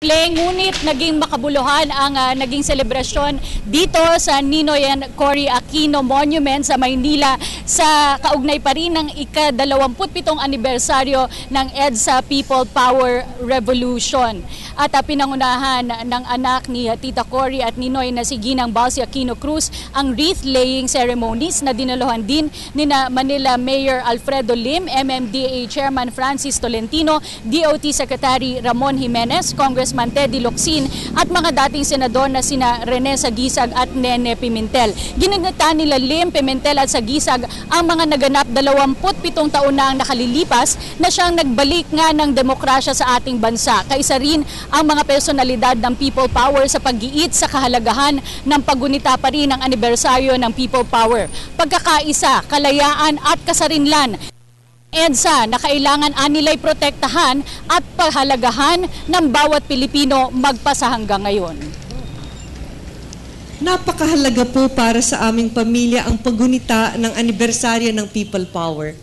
Ngunit naging makabuluhan ang naging selebrasyon dito sa Ninoy and Cory Aquino Monument sa Maynila sa kaugnay pa rin ng ika-27 anibersaryo ng EDSA People Power Revolution. At pinangunahan ng anak ni Tita Cory at Ninoy na si Ginang Balsi Aquino Cruz ang wreath-laying ceremonies na dinaluhan din ni Manila Mayor Alfredo Lim, MMDA Chairman Francis Tolentino, DOT Secretary Ramon Jimenez, Congressman Teddy Locsin at mga dating senador na sina Rene Sagisag at Nene Pimentel. Ginagata nila Lim, Pimentel at Sagisag ang mga naganap 27 taon na ang nakalilipas na siyang nagbalik nga ng demokrasya sa ating bansa. Kaisa rin ang mga personalidad ng People Power sa pag-iit sa kahalagahan ng paggunita pa rin ng anibersaryo ng People Power. Pagkakaisa, kalayaan at kasarinlan. EDSA na kailangan anilay protektahan at pahalagahan ng bawat Pilipino magpasa hanggang ngayon. Napakahalaga po para sa aming pamilya ang paggunita ng anibersaryo ng People Power.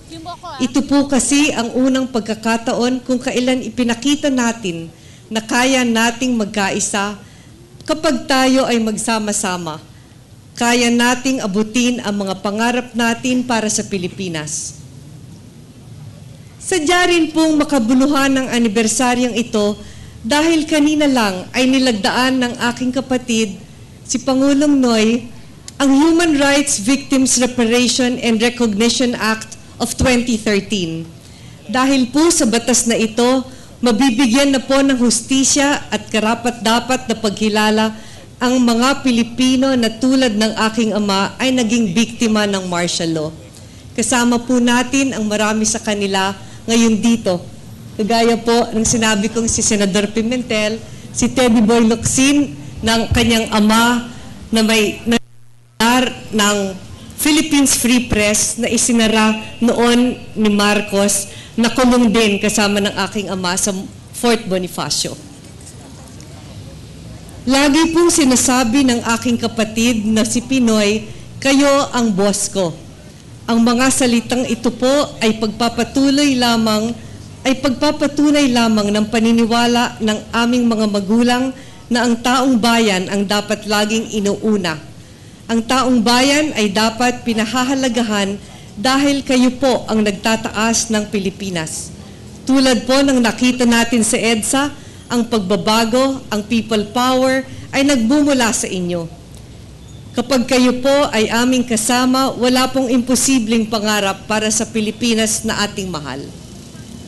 Ito po kasi ang unang pagkakataon kung kailan ipinakita natin na kaya nating magkaisa kapag tayo ay magsama-sama. Kaya nating abutin ang mga pangarap natin para sa Pilipinas. Sadya rin pong makabuluhan ng anibersaryong ito dahil kanina lang ay nilagdaan ng aking kapatid, si Pangulong Noy, ang Human Rights Victims Reparation and Recognition Act of 2013. Dahil po sa batas na ito, mabibigyan na po ng hustisya at karapat-dapat na pagkilala ang mga Pilipino na tulad ng aking ama ay naging biktima ng martial law. Kasama po natin ang marami sa kanila ngayon dito. Kagaya po ng sinabi kong si Senador Pimentel, si Teddy Boy Locsin ng kanyang ama na may ng Philippines Free Press na isinara noon ni Marcos na kulong din kasama ng aking ama sa Fort Bonifacio. Lagi pong sinasabi ng aking kapatid na si Pinoy, kayo ang boss ko. Ang mga salitang ito po ay pagpapatunay lamang ng paniniwala ng aming mga magulang na ang taong bayan ang dapat laging inuuna. Ang taong bayan ay dapat pinahahalagahan dahil kayo po ang nagtataas ng Pilipinas. Tulad po ng nakita natin sa EDSA, ang pagbabago, ang people power ay nagbumula sa inyo. Kapag kayo po ay aming kasama, wala pong imposibleng pangarap para sa Pilipinas na ating mahal.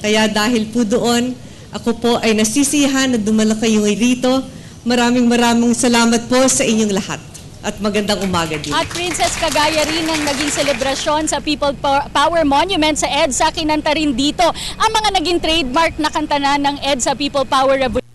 Kaya dahil po doon, ako po ay nasisiyahan na dumala kayo rito. Maraming salamat po sa inyong lahat. At magandang umaga din. At Princess, kagaya rin ng naging selebrasyon sa People Power Monument sa EDSA, kinanta rin dito ang mga naging trademark na kanta na ng EDSA People Power Revolution.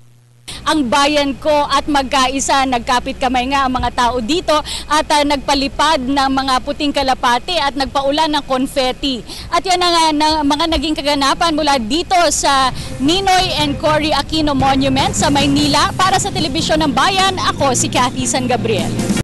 Ang bayan ko at magkaisa, nagkapit kamay nga ang mga tao dito at nagpalipad ng mga puting kalapate at nagpaulan ng confetti. At yan ang mga naging kaganapan mula dito sa Ninoy and Cory Aquino Monument sa Maynila. Para sa Telebisyon ng Bayan, ako si Cathy San Gabriel.